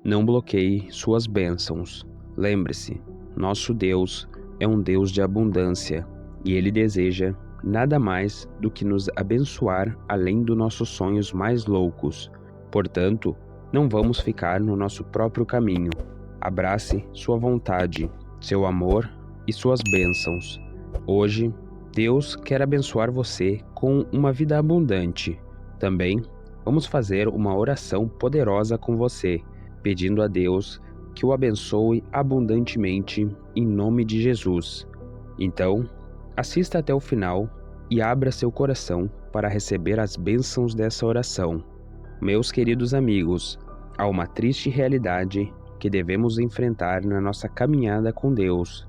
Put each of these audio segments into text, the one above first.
Não bloqueie suas bênçãos. Lembre-se, nosso Deus é um Deus de abundância e Ele deseja nada mais do que nos abençoar além dos nossos sonhos mais loucos. Portanto, não vamos ficar no nosso próprio caminho. Abrace sua vontade, seu amor e suas bênçãos. Hoje, Deus quer abençoar você com uma vida abundante. Também vamos fazer uma oração poderosa com você, pedindo a Deus que o abençoe abundantemente em nome de Jesus. Então, assista até o final e abra seu coração para receber as bênçãos dessa oração. Meus queridos amigos, há uma triste realidade que devemos enfrentar na nossa caminhada com Deus.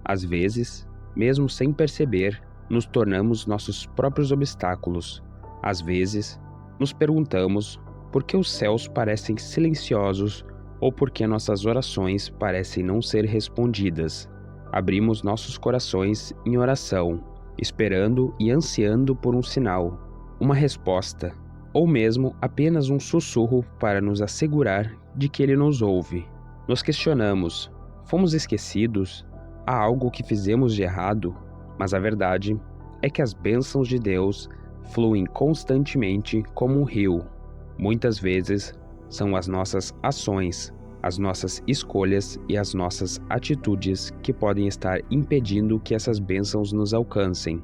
Às vezes, mesmo sem perceber, nos tornamos nossos próprios obstáculos. Às vezes, nos perguntamos por que os céus parecem silenciosos ou por que nossas orações parecem não ser respondidas. Abrimos nossos corações em oração, esperando e ansiando por um sinal, uma resposta, ou mesmo apenas um sussurro para nos assegurar de que Ele nos ouve. Nos questionamos: fomos esquecidos? Há algo que fizemos de errado? Mas a verdade é que as bênçãos de Deus fluem constantemente como um rio. Muitas vezes são as nossas ações, as nossas escolhas e as nossas atitudes que podem estar impedindo que essas bênçãos nos alcancem.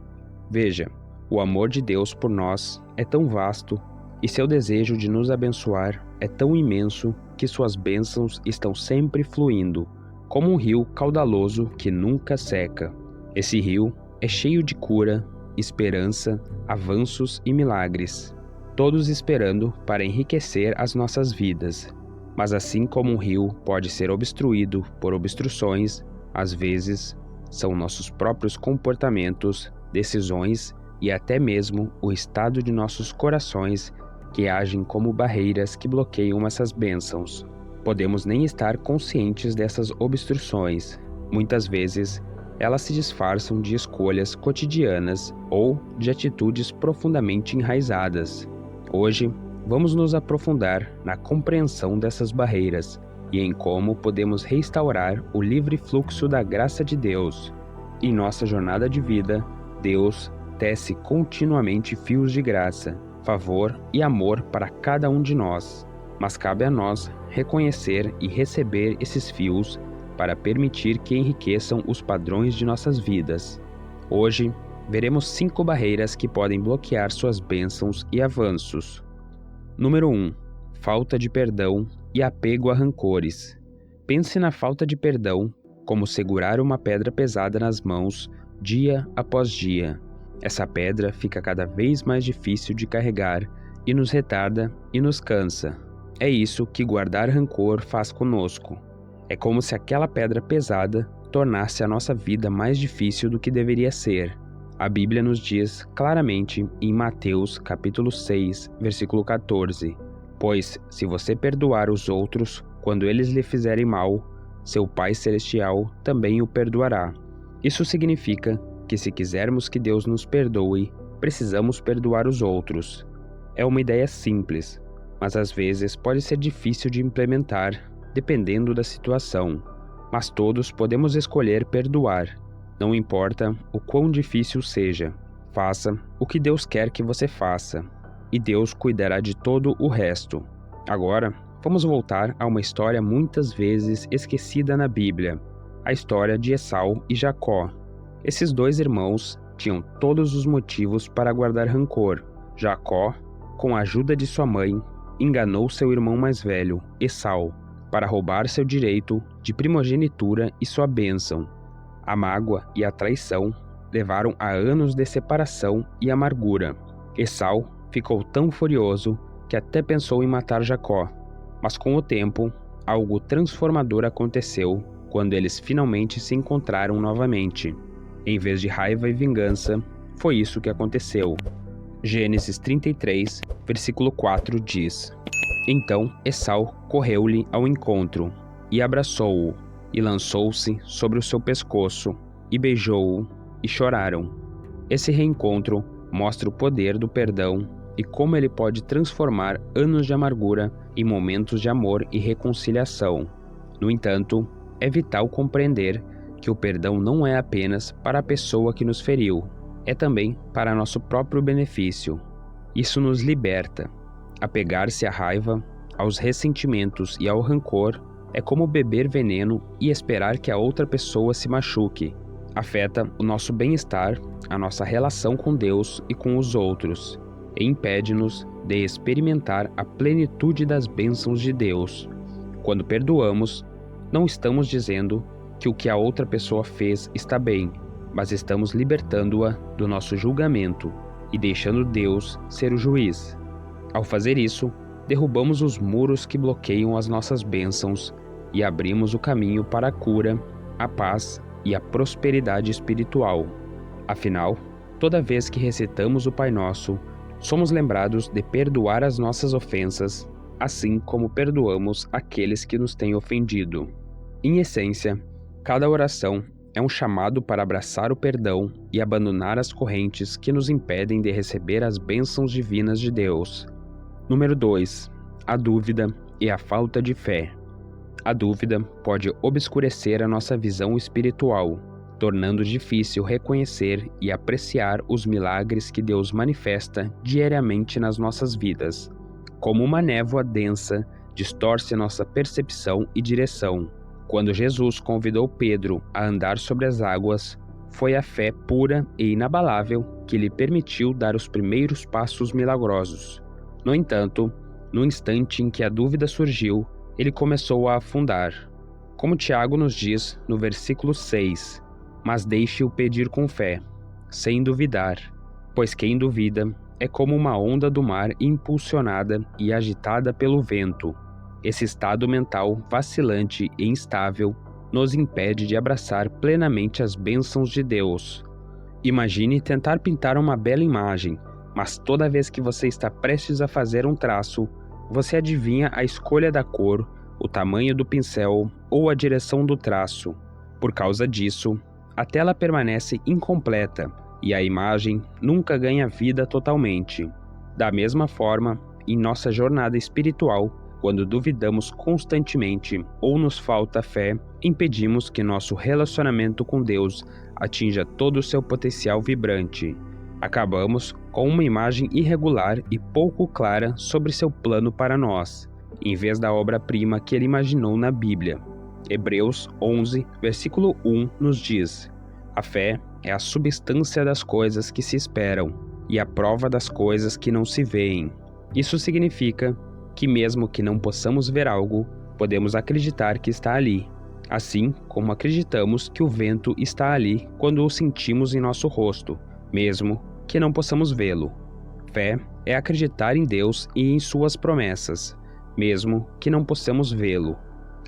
Veja, o amor de Deus por nós é tão vasto e seu desejo de nos abençoar é tão imenso que suas bênçãos estão sempre fluindo, como um rio caudaloso que nunca seca. Esse rio é cheio de cura, esperança, avanços e milagres, todos esperando para enriquecer as nossas vidas. Mas assim como um rio pode ser obstruído por obstruções, às vezes são nossos próprios comportamentos, decisões e até mesmo o estado de nossos corações que agem como barreiras que bloqueiam essas bênçãos. Podemos nem estar conscientes dessas obstruções. Muitas vezes, elas se disfarçam de escolhas cotidianas ou de atitudes profundamente enraizadas. Hoje, vamos nos aprofundar na compreensão dessas barreiras e em como podemos restaurar o livre fluxo da graça de Deus. Em nossa jornada de vida, Deus tece continuamente fios de graça, favor e amor para cada um de nós, mas cabe a nós reconhecer e receber esses fios para permitir que enriqueçam os padrões de nossas vidas. Hoje, veremos 5 barreiras que podem bloquear suas bênçãos e avanços. Número 1. Falta de perdão e apego a rancores. Pense na falta de perdão como segurar uma pedra pesada nas mãos dia após dia. Essa pedra fica cada vez mais difícil de carregar e nos retarda e nos cansa. É isso que guardar rancor faz conosco. É como se aquela pedra pesada tornasse a nossa vida mais difícil do que deveria ser. A Bíblia nos diz claramente em Mateus capítulo 6, versículo 14: Pois, se você perdoar os outros quando eles lhe fizerem mal, seu Pai Celestial também o perdoará. Isso significa que se quisermos que Deus nos perdoe, precisamos perdoar os outros. É uma ideia simples, mas às vezes pode ser difícil de implementar, dependendo da situação. Mas todos podemos escolher perdoar. Não importa o quão difícil seja, faça o que Deus quer que você faça, e Deus cuidará de todo o resto. Agora, vamos voltar a uma história muitas vezes esquecida na Bíblia, a história de Esaú e Jacó. Esses 2 irmãos tinham todos os motivos para guardar rancor. Jacó, com a ajuda de sua mãe, enganou seu irmão mais velho, Esaú, para roubar seu direito de primogenitura e sua bênção. A mágoa e a traição levaram a anos de separação e amargura. Esaú ficou tão furioso que até pensou em matar Jacó. Mas com o tempo, algo transformador aconteceu quando eles finalmente se encontraram novamente. Em vez de raiva e vingança, foi isso que aconteceu. Gênesis 33, versículo 4 diz: Então Esaú correu-lhe ao encontro, e abraçou-o, e lançou-se sobre o seu pescoço, e beijou-o, e choraram. Esse reencontro mostra o poder do perdão e como ele pode transformar anos de amargura em momentos de amor e reconciliação. No entanto, é vital compreender que o perdão não é apenas para a pessoa que nos feriu, é também para nosso próprio benefício. Isso nos liberta. Apegar-se à raiva, aos ressentimentos e ao rancor é como beber veneno e esperar que a outra pessoa se machuque. Afeta o nosso bem-estar, a nossa relação com Deus e com os outros, e impede-nos de experimentar a plenitude das bênçãos de Deus. Quando perdoamos, não estamos dizendo que o que a outra pessoa fez está bem, mas estamos libertando-a do nosso julgamento e deixando Deus ser o juiz. Ao fazer isso, derrubamos os muros que bloqueiam as nossas bênçãos e abrimos o caminho para a cura, a paz e a prosperidade espiritual. Afinal, toda vez que recitamos o Pai Nosso, somos lembrados de perdoar as nossas ofensas, assim como perdoamos aqueles que nos têm ofendido. Em essência, cada oração é um chamado para abraçar o perdão e abandonar as correntes que nos impedem de receber as bênçãos divinas de Deus. Número 2. A dúvida e a falta de fé. A dúvida pode obscurecer a nossa visão espiritual, tornando difícil reconhecer e apreciar os milagres que Deus manifesta diariamente nas nossas vidas. Como uma névoa densa, distorce nossa percepção e direção. Quando Jesus convidou Pedro a andar sobre as águas, foi a fé pura e inabalável que lhe permitiu dar os primeiros passos milagrosos. No entanto, no instante em que a dúvida surgiu, ele começou a afundar. Como Tiago nos diz no versículo 6, mas deixe-o pedir com fé, sem duvidar, pois quem duvida é como uma onda do mar impulsionada e agitada pelo vento. Esse estado mental vacilante e instável nos impede de abraçar plenamente as bênçãos de Deus. Imagine tentar pintar uma bela imagem, mas toda vez que você está prestes a fazer um traço, você adivinha a escolha da cor, o tamanho do pincel ou a direção do traço. Por causa disso, a tela permanece incompleta e a imagem nunca ganha vida totalmente. Da mesma forma, em nossa jornada espiritual, quando duvidamos constantemente ou nos falta fé, impedimos que nosso relacionamento com Deus atinja todo o seu potencial vibrante. Acabamos com uma imagem irregular e pouco clara sobre seu plano para nós, em vez da obra-prima que ele imaginou na Bíblia. Hebreus 11, versículo 1 nos diz: a fé é a substância das coisas que se esperam e a prova das coisas que não se veem. Isso significa que mesmo que não possamos ver algo, podemos acreditar que está ali, assim como acreditamos que o vento está ali quando o sentimos em nosso rosto, mesmo que não possamos vê-lo. Fé é acreditar em Deus e em suas promessas, mesmo que não possamos vê-lo.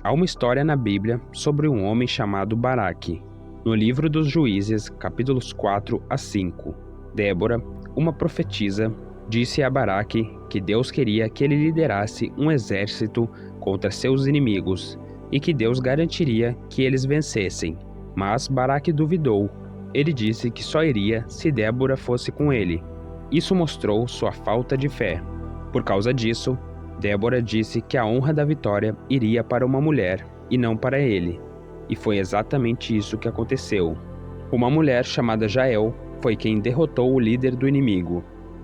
Há uma história na Bíblia sobre um homem chamado Baraque. No livro dos Juízes, capítulos 4 a 5, Débora, uma profetisa, disse a Baraque que Deus queria que ele liderasse um exército contra seus inimigos e que Deus garantiria que eles vencessem. Mas Baraque duvidou. Ele disse que só iria se Débora fosse com ele. Isso mostrou sua falta de fé. Por causa disso, Débora disse que a honra da vitória iria para uma mulher e não para ele. E foi exatamente isso que aconteceu. Uma mulher chamada Jael foi quem derrotou o líder do inimigo.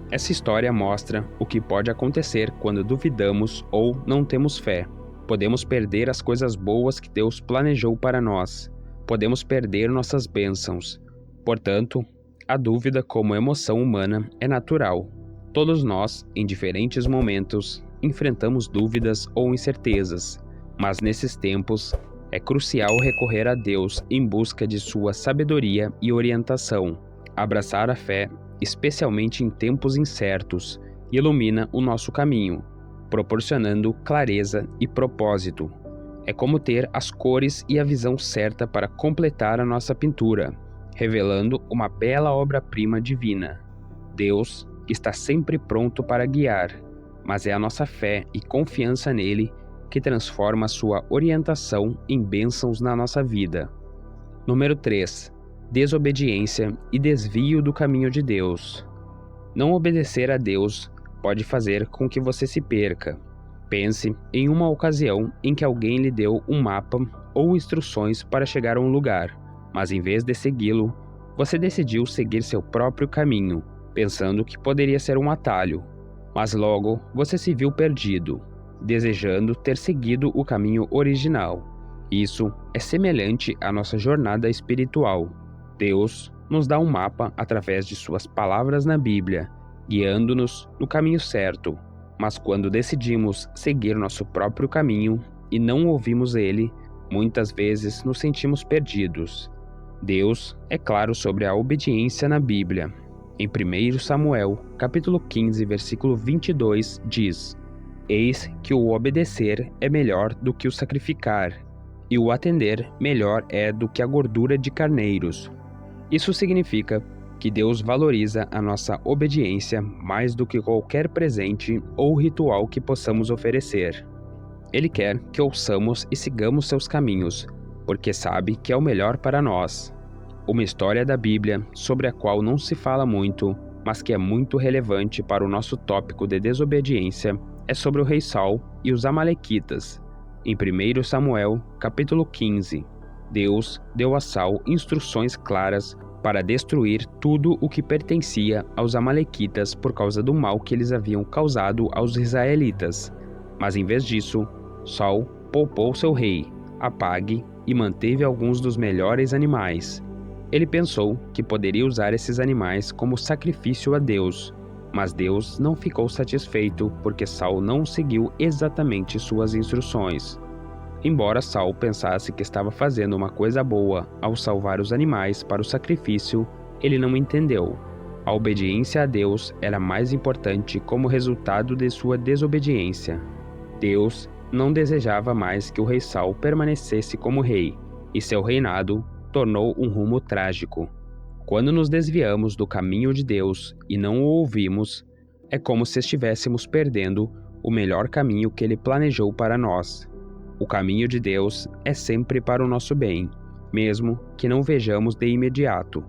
Essa história mostra o que pode acontecer quando duvidamos ou não temos fé. Podemos perder as coisas boas que Deus planejou para nós. Podemos perder nossas bênçãos. Portanto, a dúvida como emoção humana é natural. Todos nós, em diferentes momentos, enfrentamos dúvidas ou incertezas, mas nesses tempos, é crucial recorrer a Deus em busca de sua sabedoria e orientação. Abraçar a fé, especialmente em tempos incertos, ilumina o nosso caminho, proporcionando clareza e propósito. É como ter as cores e a visão certa para completar a nossa pintura, revelando uma bela obra-prima divina. Deus está sempre pronto para guiar, mas é a nossa fé e confiança nele que transforma sua orientação em bênçãos na nossa vida. Número 3. Desobediência e desvio do caminho de Deus. Não obedecer a Deus pode fazer com que você se perca. Pense em uma ocasião em que alguém lhe deu um mapa ou instruções para chegar a um lugar, mas em vez de segui-lo, você decidiu seguir seu próprio caminho, pensando que poderia ser um atalho. Mas logo você se viu perdido, desejando ter seguido o caminho original. Isso é semelhante à nossa jornada espiritual. Deus nos dá um mapa através de suas palavras na Bíblia, guiando-nos no caminho certo. Mas quando decidimos seguir nosso próprio caminho e não ouvimos ele, muitas vezes nos sentimos perdidos. Deus é claro sobre a obediência na Bíblia. Em 1 Samuel, capítulo 15, versículo 22, diz: Eis que o obedecer é melhor do que o sacrificar, e o atender melhor é do que a gordura de carneiros. Isso significa que Deus valoriza a nossa obediência mais do que qualquer presente ou ritual que possamos oferecer. Ele quer que ouçamos e sigamos seus caminhos, porque sabe que é o melhor para nós. Uma história da Bíblia sobre a qual não se fala muito, mas que é muito relevante para o nosso tópico de desobediência, é sobre o rei Saul e os amalequitas. Em 1 Samuel, capítulo 15, Deus deu a Saul instruções claras para destruir tudo o que pertencia aos amalequitas por causa do mal que eles haviam causado aos israelitas. Mas em vez disso, Saul poupou seu rei, Apag, e manteve alguns dos melhores animais. Ele pensou que poderia usar esses animais como sacrifício a Deus, mas Deus não ficou satisfeito porque Saul não seguiu exatamente suas instruções. Embora Saul pensasse que estava fazendo uma coisa boa ao salvar os animais para o sacrifício, ele não entendeu. A obediência a Deus era mais importante como resultado de sua desobediência. Deus não desejava mais que o rei Saul permanecesse como rei, e seu reinado tornou um rumo trágico. Quando nos desviamos do caminho de Deus e não o ouvimos, é como se estivéssemos perdendo o melhor caminho que Ele planejou para nós. O caminho de Deus é sempre para o nosso bem, mesmo que não vejamos de imediato.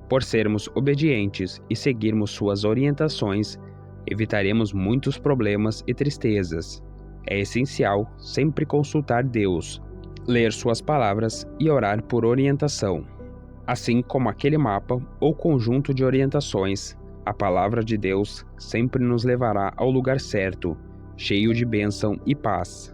Por sermos obedientes e seguirmos suas orientações, evitaremos muitos problemas e tristezas. É essencial sempre consultar Deus, ler suas palavras e orar por orientação. Assim como aquele mapa ou conjunto de orientações, a palavra de Deus sempre nos levará ao lugar certo, cheio de bênção e paz.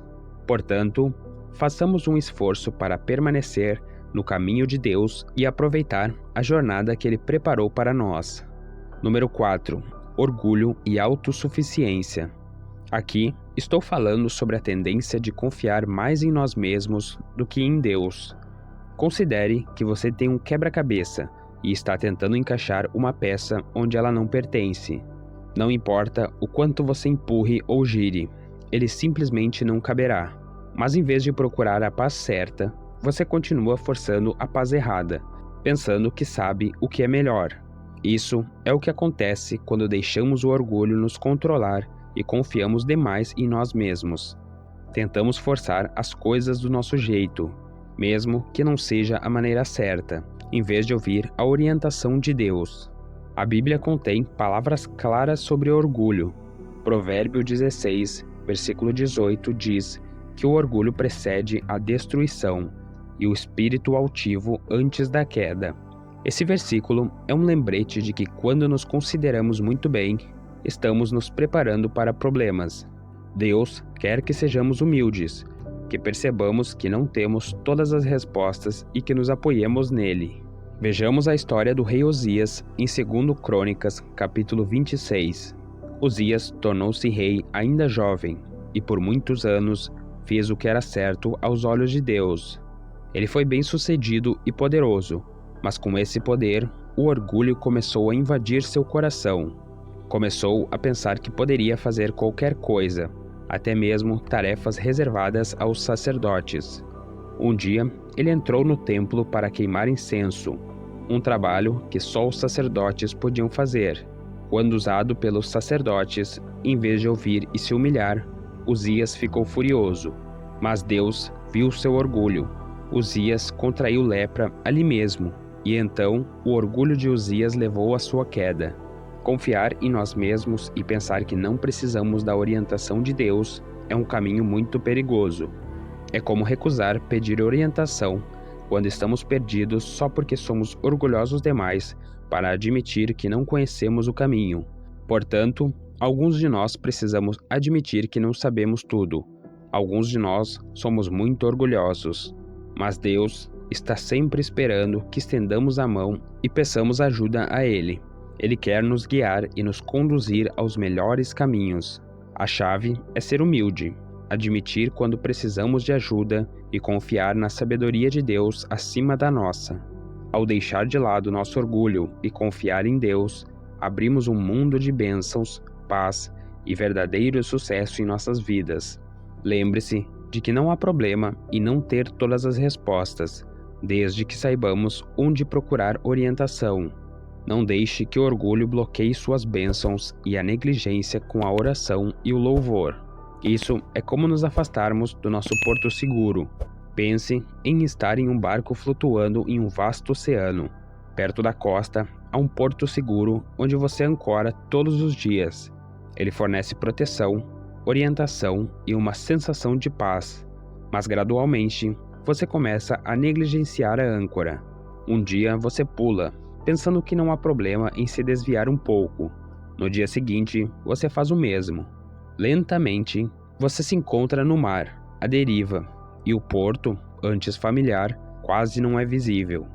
Portanto, façamos um esforço para permanecer no caminho de Deus e aproveitar a jornada que Ele preparou para nós. Número 4. Orgulho e autossuficiência. Aqui estou falando sobre a tendência de confiar mais em nós mesmos do que em Deus. Considere que você tem um quebra-cabeça e está tentando encaixar uma peça onde ela não pertence. Não importa o quanto você empurre ou gire, ele simplesmente não caberá. Mas em vez de procurar a paz certa, você continua forçando a paz errada, pensando que sabe o que é melhor. Isso é o que acontece quando deixamos o orgulho nos controlar e confiamos demais em nós mesmos. Tentamos forçar as coisas do nosso jeito, mesmo que não seja a maneira certa, em vez de ouvir a orientação de Deus. A Bíblia contém palavras claras sobre orgulho. Provérbio 16, versículo 18 diz que o orgulho precede a destruição e o espírito altivo antes da queda. Esse versículo é um lembrete de que quando nos consideramos muito bem, estamos nos preparando para problemas. Deus quer que sejamos humildes, que percebamos que não temos todas as respostas e que nos apoiemos nele. Vejamos a história do rei Uzias em 2 Crônicas, capítulo 26. Uzias tornou-se rei ainda jovem e por muitos anos fez o que era certo aos olhos de Deus. Ele foi bem-sucedido e poderoso, mas com esse poder, o orgulho começou a invadir seu coração. Começou a pensar que poderia fazer qualquer coisa, até mesmo tarefas reservadas aos sacerdotes. Um dia, ele entrou no templo para queimar incenso, um trabalho que só os sacerdotes podiam fazer. Quando usado pelos sacerdotes, em vez de ouvir e se humilhar, Uzias ficou furioso. Mas Deus viu seu orgulho. Uzias contraiu lepra ali mesmo, e então o orgulho de Uzias levou à sua queda. Confiar em nós mesmos e pensar que não precisamos da orientação de Deus é um caminho muito perigoso. É como recusar pedir orientação quando estamos perdidos só porque somos orgulhosos demais para admitir que não conhecemos o caminho. Portanto, alguns de nós precisamos admitir que não sabemos tudo. Alguns de nós somos muito orgulhosos. Mas Deus está sempre esperando que estendamos a mão e peçamos ajuda a Ele. Ele quer nos guiar e nos conduzir aos melhores caminhos. A chave é ser humilde, admitir quando precisamos de ajuda e confiar na sabedoria de Deus acima da nossa. Ao deixar de lado nosso orgulho e confiar em Deus, abrimos um mundo de bênçãos, paz e verdadeiro sucesso em nossas vidas. Lembre-se de que não há problema em não ter todas as respostas, desde que saibamos onde procurar orientação. Não deixe que o orgulho bloqueie suas bênçãos e a negligência com a oração e o louvor. Isso é como nos afastarmos do nosso porto seguro. Pense em estar em um barco flutuando em um vasto oceano. Perto da costa, há um porto seguro onde você ancora todos os dias. Ele fornece proteção, orientação e uma sensação de paz. Mas gradualmente, você começa a negligenciar a âncora. Um dia você pula, pensando que não há problema em se desviar um pouco. No dia seguinte, você faz o mesmo. Lentamente, você se encontra no mar, à deriva, e o porto, antes familiar, quase não é visível.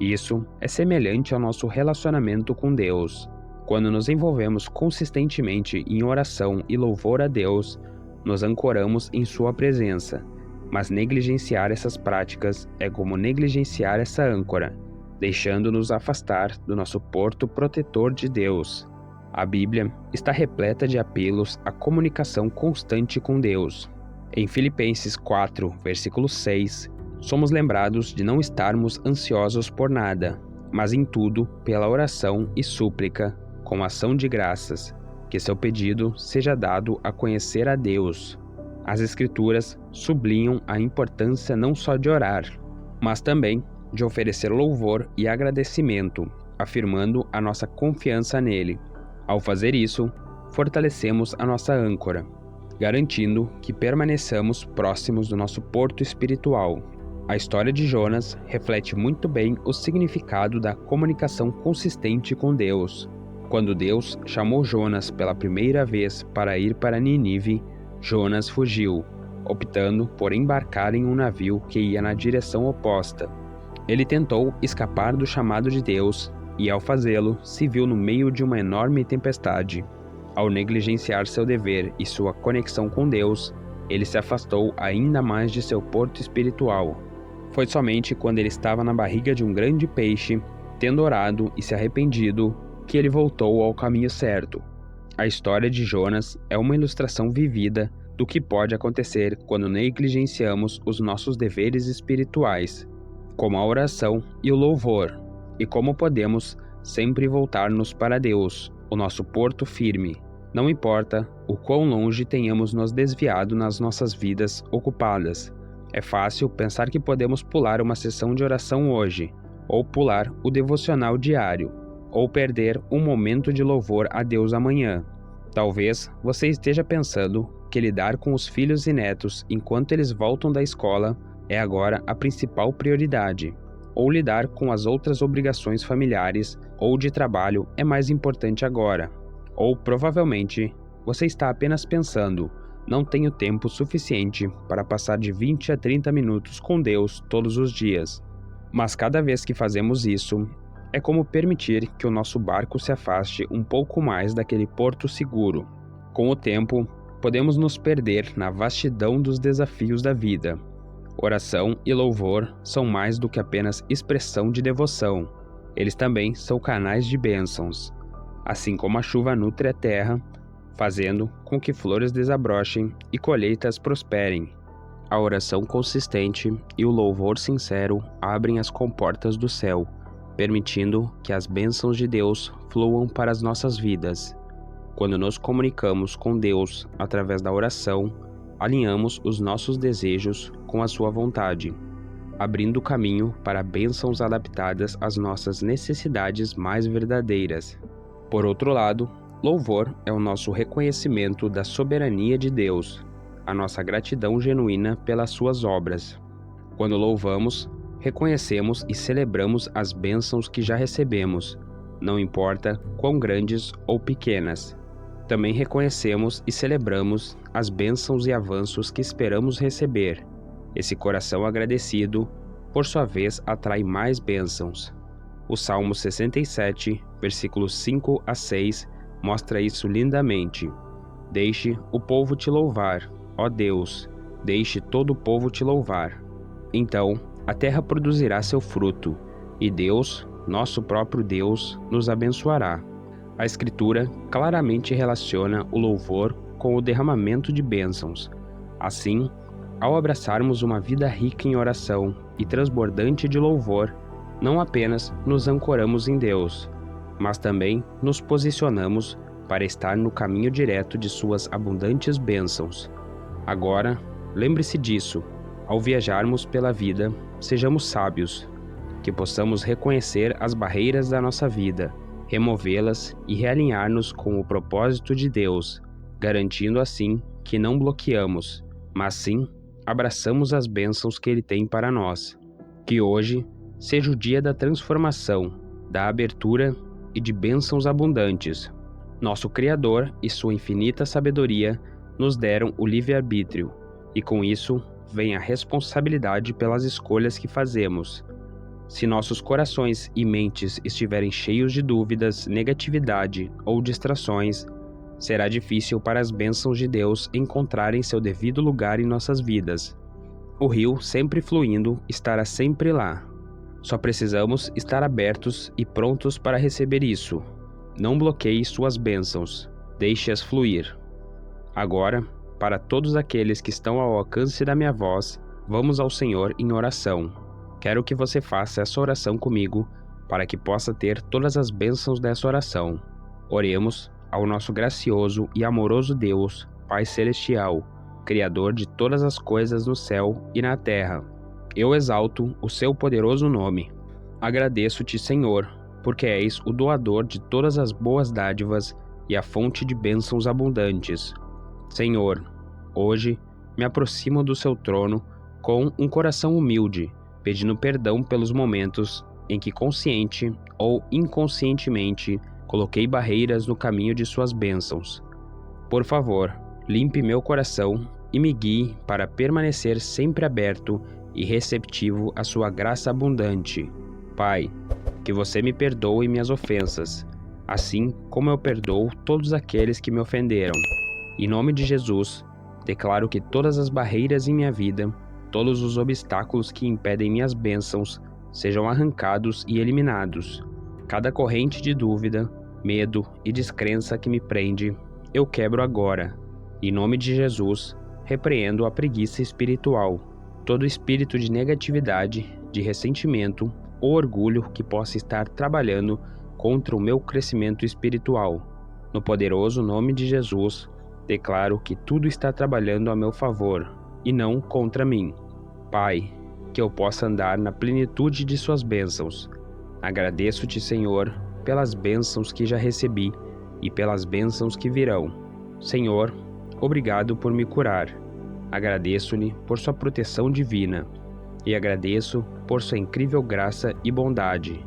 Isso é semelhante ao nosso relacionamento com Deus. Quando nos envolvemos consistentemente em oração e louvor a Deus, nos ancoramos em Sua presença. Mas negligenciar essas práticas é como negligenciar essa âncora, deixando-nos afastar do nosso porto protetor de Deus. A Bíblia está repleta de apelos à comunicação constante com Deus. Em Filipenses 4, versículo 6, somos lembrados de não estarmos ansiosos por nada, mas em tudo, pela oração e súplica, com ação de graças, que seu pedido seja dado a conhecer a Deus. As Escrituras sublinham a importância não só de orar, mas também de oferecer louvor e agradecimento, afirmando a nossa confiança nele. Ao fazer isso, fortalecemos a nossa âncora, garantindo que permaneçamos próximos do nosso porto espiritual. A história de Jonas reflete muito bem o significado da comunicação consistente com Deus. Quando Deus chamou Jonas pela primeira vez para ir para Nínive, Jonas fugiu, optando por embarcar em um navio que ia na direção oposta. Ele tentou escapar do chamado de Deus e, ao fazê-lo, se viu no meio de uma enorme tempestade. Ao negligenciar seu dever e sua conexão com Deus, ele se afastou ainda mais de seu porto espiritual. Foi somente quando ele estava na barriga de um grande peixe, tendo orado e se arrependido, que ele voltou ao caminho certo. A história de Jonas é uma ilustração vivida do que pode acontecer quando negligenciamos os nossos deveres espirituais, como a oração e o louvor, e como podemos sempre voltar-nos para Deus, o nosso porto firme. Não importa o quão longe tenhamos nos desviado nas nossas vidas ocupadas. É fácil pensar que podemos pular uma sessão de oração hoje, ou pular o devocional diário, ou perder um momento de louvor a Deus amanhã. Talvez você esteja pensando que lidar com os filhos e netos enquanto eles voltam da escola é agora a principal prioridade, ou lidar com as outras obrigações familiares ou de trabalho é mais importante agora. Ou provavelmente você está apenas pensando: não tenho tempo suficiente para passar de 20 a 30 minutos com Deus todos os dias. Mas cada vez que fazemos isso, é como permitir que o nosso barco se afaste um pouco mais daquele porto seguro. Com o tempo, podemos nos perder na vastidão dos desafios da vida. Oração e louvor são mais do que apenas expressão de devoção. Eles também são canais de bênçãos. Assim como a chuva nutre a terra, fazendo com que flores desabrochem e colheitas prosperem. A oração consistente e o louvor sincero abrem as comportas do céu, permitindo que as bênçãos de Deus fluam para as nossas vidas. Quando nos comunicamos com Deus através da oração, alinhamos os nossos desejos com a sua vontade, abrindo caminho para bênçãos adaptadas às nossas necessidades mais verdadeiras. Por outro lado, louvor é o nosso reconhecimento da soberania de Deus, a nossa gratidão genuína pelas suas obras. Quando louvamos, reconhecemos e celebramos as bênçãos que já recebemos, não importa quão grandes ou pequenas. Também reconhecemos e celebramos as bênçãos e avanços que esperamos receber. Esse coração agradecido, por sua vez, atrai mais bênçãos. O Salmo 67, versículos 5 a 6, mostra isso lindamente. Deixe o povo te louvar, ó Deus, deixe todo o povo te louvar. Então, a terra produzirá seu fruto, e Deus, nosso próprio Deus, nos abençoará. A Escritura claramente relaciona o louvor com o derramamento de bênçãos. Assim, ao abraçarmos uma vida rica em oração e transbordante de louvor, não apenas nos ancoramos em Deus, mas também nos posicionamos para estar no caminho direto de suas abundantes bênçãos. Agora, lembre-se disso. Ao viajarmos pela vida, sejamos sábios, que possamos reconhecer as barreiras da nossa vida, removê-las e realinhar-nos com o propósito de Deus, garantindo assim que não bloqueamos, mas sim abraçamos as bênçãos que Ele tem para nós. Que hoje seja o dia da transformação, da abertura e de bênçãos abundantes. Nosso Criador e sua infinita sabedoria nos deram o livre-arbítrio, e com isso vem a responsabilidade pelas escolhas que fazemos. Se nossos corações e mentes estiverem cheios de dúvidas, negatividade ou distrações, será difícil para as bênçãos de Deus encontrarem seu devido lugar em nossas vidas. O rio, sempre fluindo, estará sempre lá. Só precisamos estar abertos e prontos para receber isso. Não bloqueie suas bênçãos, deixe-as fluir. Agora, para todos aqueles que estão ao alcance da minha voz, vamos ao Senhor em oração. Quero que você faça essa oração comigo, para que possa ter todas as bênçãos dessa oração. Oremos ao nosso gracioso e amoroso Deus, Pai Celestial, Criador de todas as coisas no céu e na terra. Eu exalto o seu poderoso nome. Agradeço-te, Senhor, porque és o doador de todas as boas dádivas e a fonte de bênçãos abundantes. Senhor, hoje me aproximo do seu trono com um coração humilde, pedindo perdão pelos momentos em que consciente ou inconscientemente coloquei barreiras no caminho de suas bênçãos. Por favor, limpe meu coração e me guie para permanecer sempre aberto e receptivo à sua graça abundante. Pai, que você me perdoe minhas ofensas, assim como eu perdoo todos aqueles que me ofenderam. Em nome de Jesus, declaro que todas as barreiras em minha vida, todos os obstáculos que impedem minhas bênçãos, sejam arrancados e eliminados. Cada corrente de dúvida, medo e descrença que me prende, eu quebro agora. Em nome de Jesus, repreendo a preguiça espiritual, todo espírito de negatividade, de ressentimento ou orgulho que possa estar trabalhando contra o meu crescimento espiritual. No poderoso nome de Jesus, declaro que tudo está trabalhando a meu favor e não contra mim. Pai, que eu possa andar na plenitude de suas bênçãos. Agradeço-te, Senhor, pelas bênçãos que já recebi e pelas bênçãos que virão. Senhor, obrigado por me curar. Agradeço-lhe por sua proteção divina e agradeço por sua incrível graça e bondade.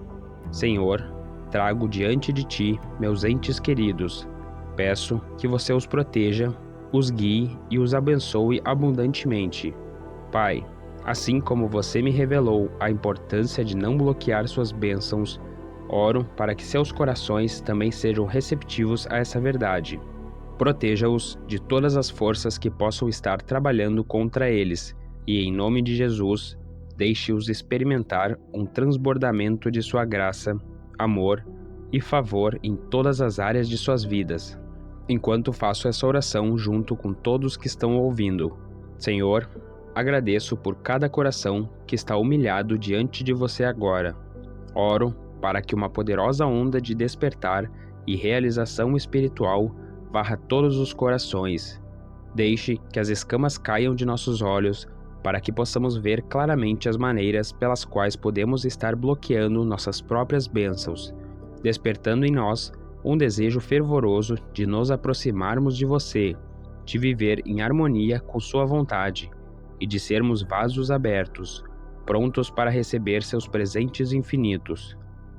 Senhor, trago diante de ti meus entes queridos. Peço que você os proteja, os guie e os abençoe abundantemente. Pai, assim como você me revelou a importância de não bloquear suas bênçãos, oro para que seus corações também sejam receptivos a essa verdade. Proteja-os de todas as forças que possam estar trabalhando contra eles e, em nome de Jesus, deixe-os experimentar um transbordamento de sua graça, amor e favor em todas as áreas de suas vidas. Enquanto faço essa oração junto com todos que estão ouvindo, Senhor, agradeço por cada coração que está humilhado diante de você agora. Oro para que uma poderosa onda de despertar e realização espiritual varra todos os corações. Deixe que as escamas caiam de nossos olhos para que possamos ver claramente as maneiras pelas quais podemos estar bloqueando nossas próprias bênçãos, despertando em nós um desejo fervoroso de nos aproximarmos de você, de viver em harmonia com sua vontade e de sermos vasos abertos, prontos para receber seus presentes infinitos.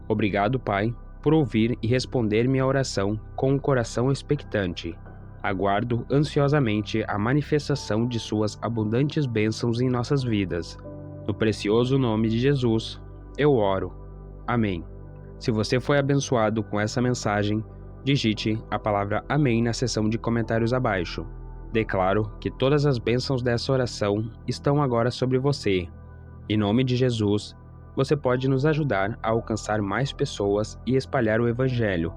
Obrigado, Pai, por ouvir e responder minha oração com um coração expectante. Aguardo ansiosamente a manifestação de suas abundantes bênçãos em nossas vidas. No precioso nome de Jesus, eu oro. Amém. Se você foi abençoado com essa mensagem, digite a palavra Amém na seção de comentários abaixo. Declaro que todas as bênçãos dessa oração estão agora sobre você. Em nome de Jesus, você pode nos ajudar a alcançar mais pessoas e espalhar o Evangelho.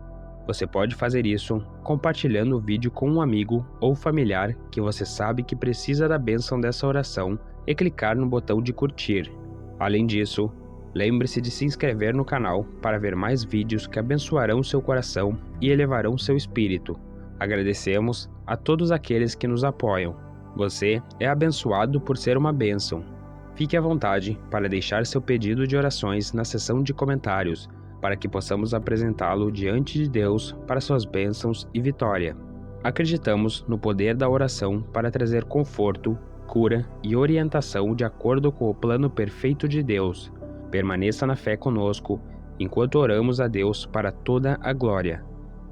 Você pode fazer isso compartilhando o vídeo com um amigo ou familiar que você sabe que precisa da bênção dessa oração e clicar no botão de curtir. Além disso, lembre-se de se inscrever no canal para ver mais vídeos que abençoarão seu coração e elevarão seu espírito. Agradecemos a todos aqueles que nos apoiam. Você é abençoado por ser uma bênção. Fique à vontade para deixar seu pedido de orações na seção de comentários, para que possamos apresentá-lo diante de Deus para suas bênçãos e vitória. Acreditamos no poder da oração para trazer conforto, cura e orientação de acordo com o plano perfeito de Deus. Permaneça na fé conosco, enquanto oramos a Deus para toda a glória.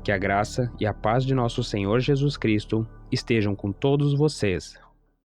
Que a graça e a paz de nosso Senhor Jesus Cristo estejam com todos vocês.